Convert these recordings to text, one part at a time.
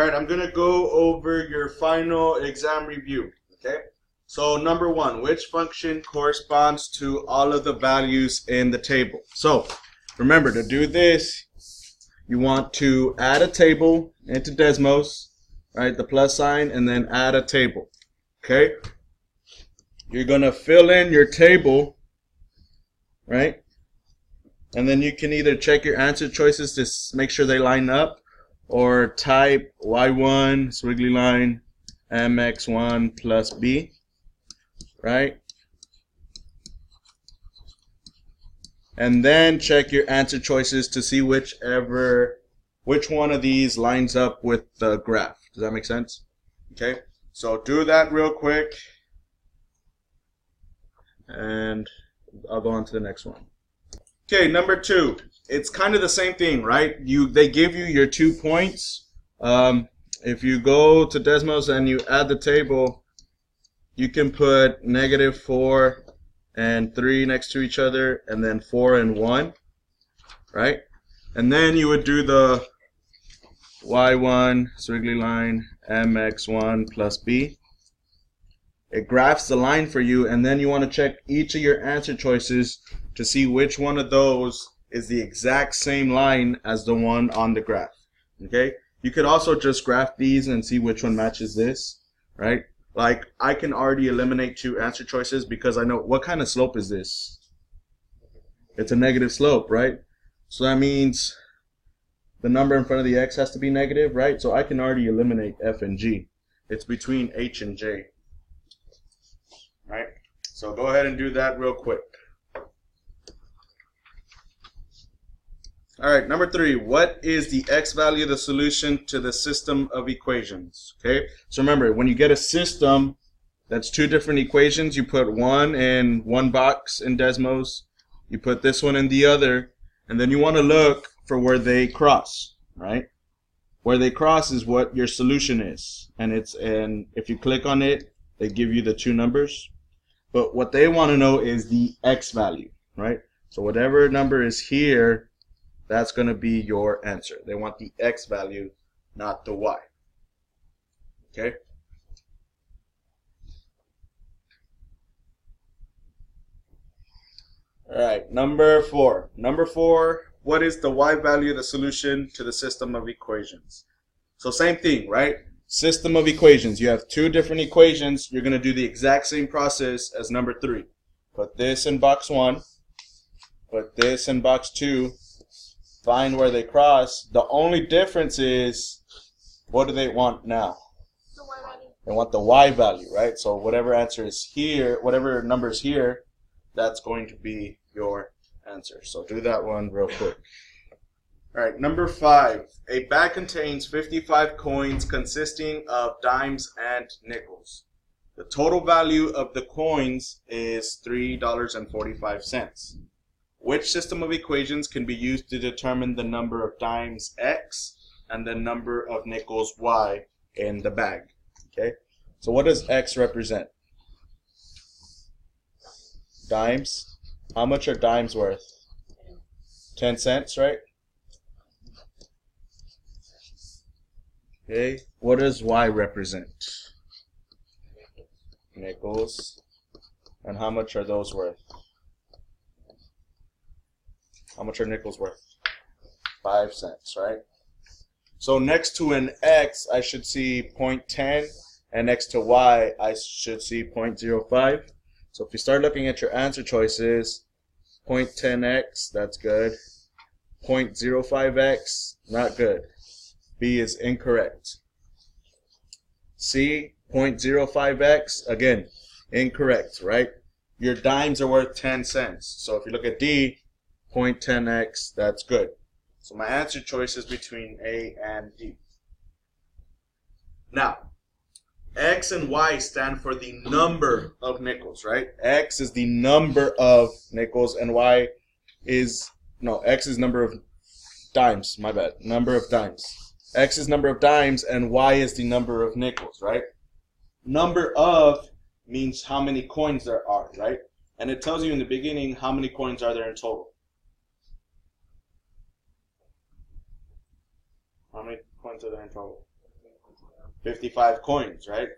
Alright, I'm going to go over your final exam review. Okay? So number one, which function corresponds to all of the values in the table? So remember, to do this, you want to add a table into Desmos, right? The plus sign, and then add a table. Okay? You're going to fill in your table, right? And then you can either check your answer choices to make sure they line up, or type y1 squiggly line mx1 plus b, right? And then check your answer choices to see which one of these lines up with the graph. Does that make sense? Okay, so do that real quick, and I'll go on to the next one. Okay, number two. It's kind of the same thing, right? They give you your 2 points. If you go to Desmos and you add the table, you can put -4 and 3 next to each other, and then 4 and 1, right? And then you would do the y1 squiggly line mx1 plus b. It graphs the line for you, and then you want to check each of your answer choices to see which one of those is the exact same line as the one on the graph. Okay? You could also just graph these and see which one matches this, right? Like, I can already eliminate 2 answer choices because I know what kind of slope is this. It's a negative slope, right? So that means the number in front of the x has to be negative, right? So I can already eliminate f and g. It's between h and j, right? So go ahead and do that real quick. All right, number 3, what is the x value of the solution to the system of equations? Okay, so remember, when you get a system that's 2 different equations, you put one in one box in Desmos, you put this one in the other, and then you want to look for where they cross, right? Where they cross is what your solution is, and if you click on it, they give you the 2 numbers. But what they want to know is the x value, right? So whatever number is here, that's going to be your answer. They want the x value, not the y. Okay? All right, number 4. Number 4, what is the y value of the solution to the system of equations? So same thing, right? System of equations. You have 2 different equations. You're going to do the exact same process as number 3. Put this in box 1. Put this in box 2. Find where they cross. The only difference is, what do they want now? The y value. They want the y value, right? So whatever answer is here, whatever number is here, that's going to be your answer. So do that one real quick. All right, number 5. A bag contains 55 coins consisting of dimes and nickels. The total value of the coins is $3.45. Which system of equations can be used to determine the number of dimes x and the number of nickels y in the bag? Okay, so what does x represent? Dimes. How much are dimes worth? 10 cents, right? Okay, what does y represent? Nickels. And how much are those worth? How much are nickels worth? 5 cents, right? So next to an x, I should see 0.10, and next to y, I should see 0.05. So if you start looking at your answer choices, 0.10x, that's good. 0.05x, not good. B is incorrect. C, 0.05x, again, incorrect, right? Your dimes are worth 10 cents. So if you look at D, 0.10x, that's good. So my answer choice is between A and D. X and Y stand for the number of nickels, right? X is the number of nickels, and Y is, no, X is number of dimes, my bad, number of dimes. X is number of dimes, and Y is the number of nickels, right? Number of means how many coins there are, right? And it tells you in the beginning how many coins are there in total. How many coins are there in total? 55 coins, right?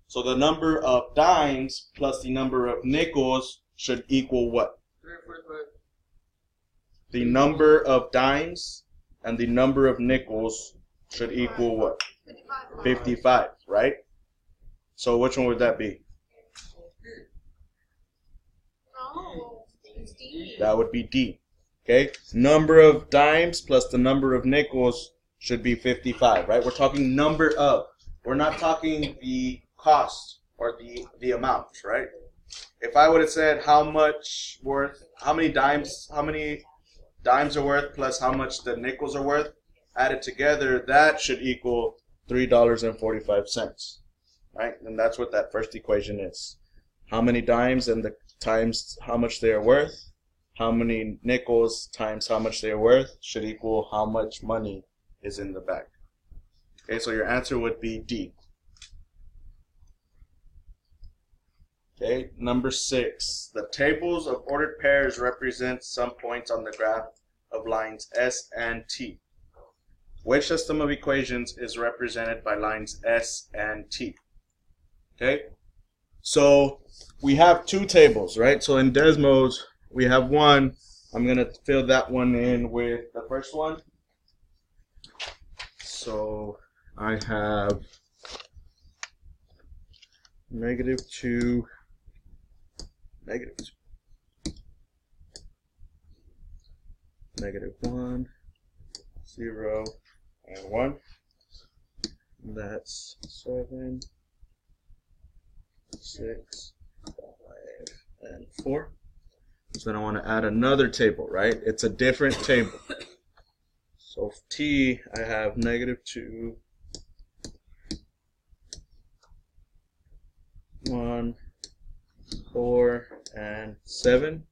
So the number of dimes plus the number of nickels should equal what? 345. The number of dimes and the number of nickels should equal what? 55, right? So which one would that be? That would be D. Okay? Number of dimes plus the number of nickels should be 55, right? We're talking number of. We're not talking the cost or the amount, right? If I would have said how many dimes are worth plus how much the nickels are worth, added together, that should equal $3.45, right? And that's what that first equation is. How many dimes and the times how much they are worth, how many nickels times how much they are worth should equal how much money is in the bag. Okay, so your answer would be D. Okay, number 6. The tables of ordered pairs represent some points on the graph of lines S and T. Which system of equations is represented by lines S and T? Okay, so we have two tables, right? So in Desmos, we have one. I'm going to fill that one in with the first one. So I have -2, -2, -1, 0, and 1. That's 7, 6, 5, and 4. So then I want to add another table, right? It's a different table. So T, I have -2, 1, 4, and 7.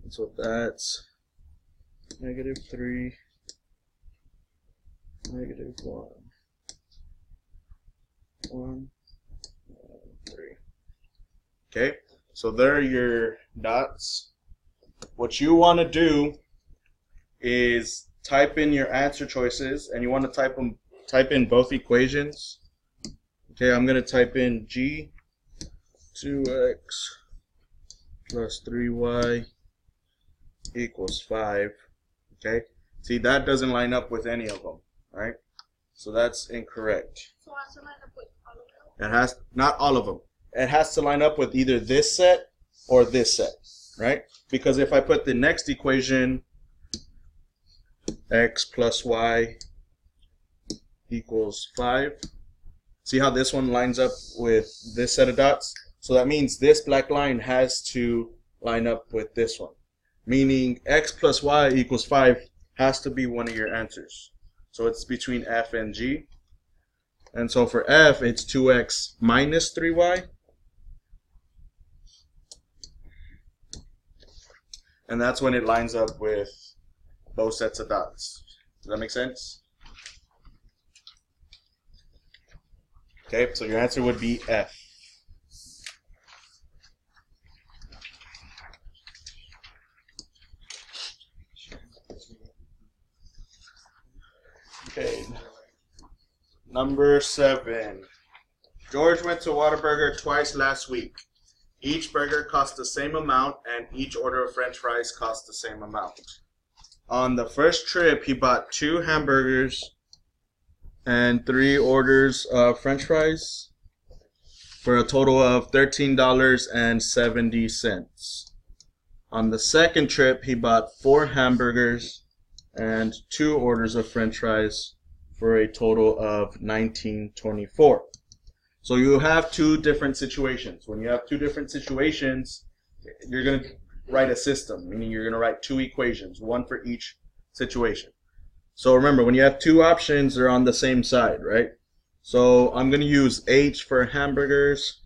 And so that's -3, -1, 1, and 3. Okay, so there are your dots. What you want to do is type in your answer choices, and you want to type in both equations. Okay, I'm going to type in G 2x plus 3y equals 5. Okay, see, that doesn't line up with any of them, right? So that's incorrect. So I have to line up with all of them? It has, not all of them. It has to line up with either this set or this set, right? Because if I put the next equation, x plus y equals 5, see how this one lines up with this set of dots? So that means this black line has to line up with this one, meaning x plus y equals 5 has to be one of your answers. So it's between F and G. And so for F, it's 2x minus 3y. And that's when it lines up with both sets of dots. Does that make sense? Okay, so your answer would be F. Okay, number 7. George went to Whataburger twice last week. Each burger cost the same amount, and each order of French fries cost the same amount. On the first trip, he bought 2 hamburgers and 3 orders of French fries for a total of $13.70. On the second trip, he bought 4 hamburgers and 2 orders of French fries for a total of $19.24. So you have 2 different situations. When you have 2 different situations, you're going to write a system, meaning you're going to write 2 equations, one for each situation. So remember, when you have 2 options, they're on the same side, right? So I'm going to use H for hamburgers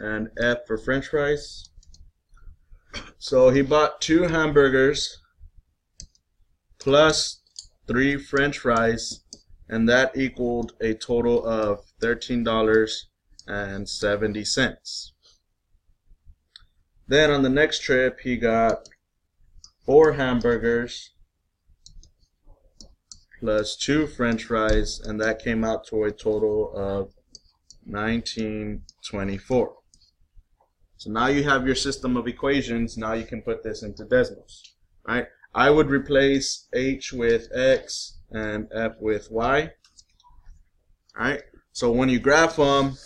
and F for French fries. So he bought 2 hamburgers plus 3 French fries, and that equaled a total of $13.70. Then on the next trip, he got 4 hamburgers plus 2 French fries, and that came out to a total of 1924. So now you have your system of equations. Now you can put this into Desmos, right? I would replace H with X and F with Y, right? So when you graph them,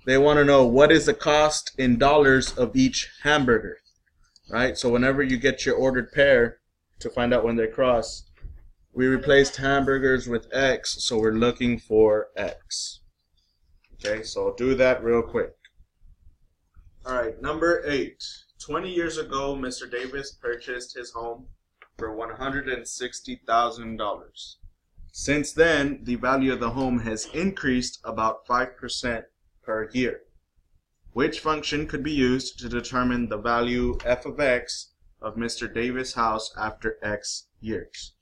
they want to know what is the cost in dollars of each hamburger, right? So whenever you get your ordered pair to find out when they cross, we replaced hamburgers with X, so we're looking for X. Okay, so I'll do that real quick. All right, number 8. 20 years ago, Mr. Davis purchased his home for $160,000. Since then, the value of the home has increased about 5% per year. Which function could be used to determine the value f of x of Mr. Davis' house after x years?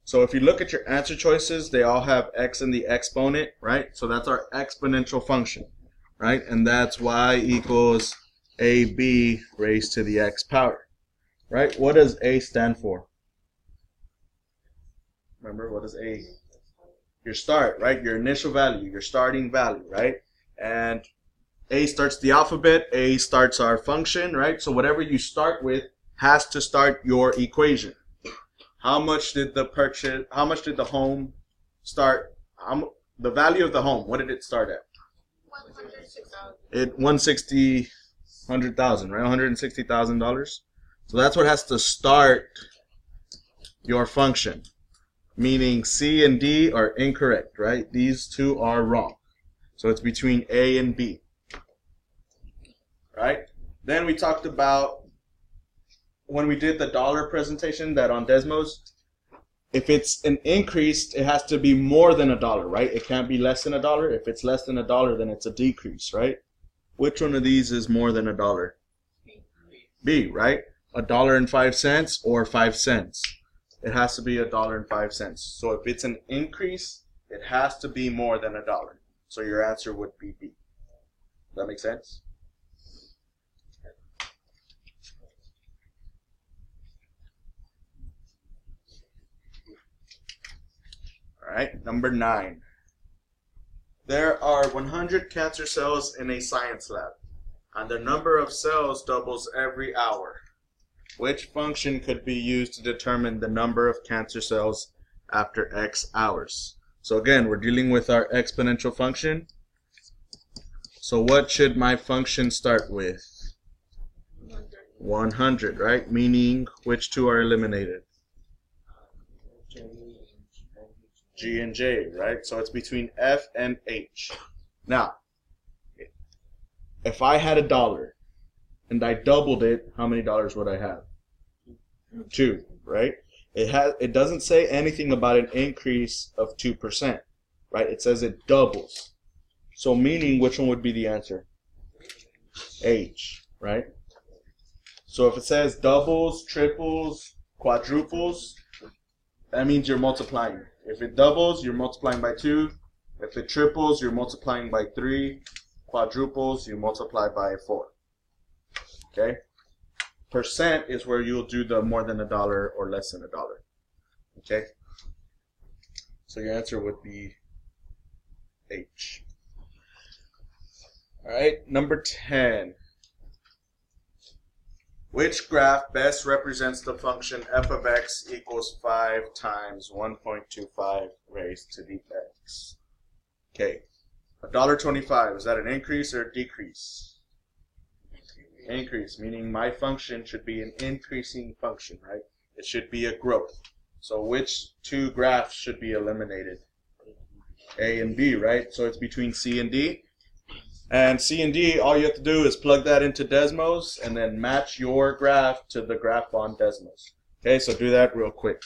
So if you look at your answer choices, they all have x in the exponent, right? So that's our exponential function, right? And that's y equals ab raised to the x power, right? What does a stand for? Remember, what is a? Your start, right? Your initial value, your starting value, right? And a starts the alphabet, a starts our function, right? So whatever you start with has to start your equation. How much did the home start? The value of the home, what did it start at? 100,000, right? $160,000. So that's what has to start your function. Meaning C and D are incorrect, right? These two are wrong. So it's between A and B, right? Then we talked about when we did the dollar presentation that on Desmos, if it's an increase, it has to be more than $1, right? It can't be less than $1. If it's less than $1, then it's a decrease, right? Which one of these is more than $1? B, right? $1.05 or 5 cents. It has to be $1.05. So if it's an increase, it has to be more than $1. So your answer would be B. Does that make sense? All right, number 9. There are 100 cancer cells in a science lab, and the number of cells doubles every hour. Which function could be used to determine the number of cancer cells after X hours? So again, we're dealing with our exponential function. So what should my function start with? 100, right? Meaning which two are eliminated? G and J, right? So it's between F and H. Now, if I had $1 and I doubled it, how many dollars would I have? 2, right? It doesn't say anything about an increase of 2%, right? It says it doubles. So meaning which one would be the answer? H, right? So if it says doubles, triples, quadruples, that means you're multiplying. If it doubles, you're multiplying by 2. If it triples, you're multiplying by 3. Quadruples, you multiply by 4. Okay? Percent is where you'll do the more than $1 or less than $1. Okay? So your answer would be H. All right, number 10. Which graph best represents the function f of x equals 5 times 1.25 raised to the x? Okay, $1.25, is that an increase or a decrease? Increase, meaning my function should be an increasing function, right? It should be a growth. So which two graphs should be eliminated? A and B, right? So it's between C and D. And C and D, all you have to do is plug that into Desmos and then match your graph to the graph on Desmos. Okay, so do that real quick.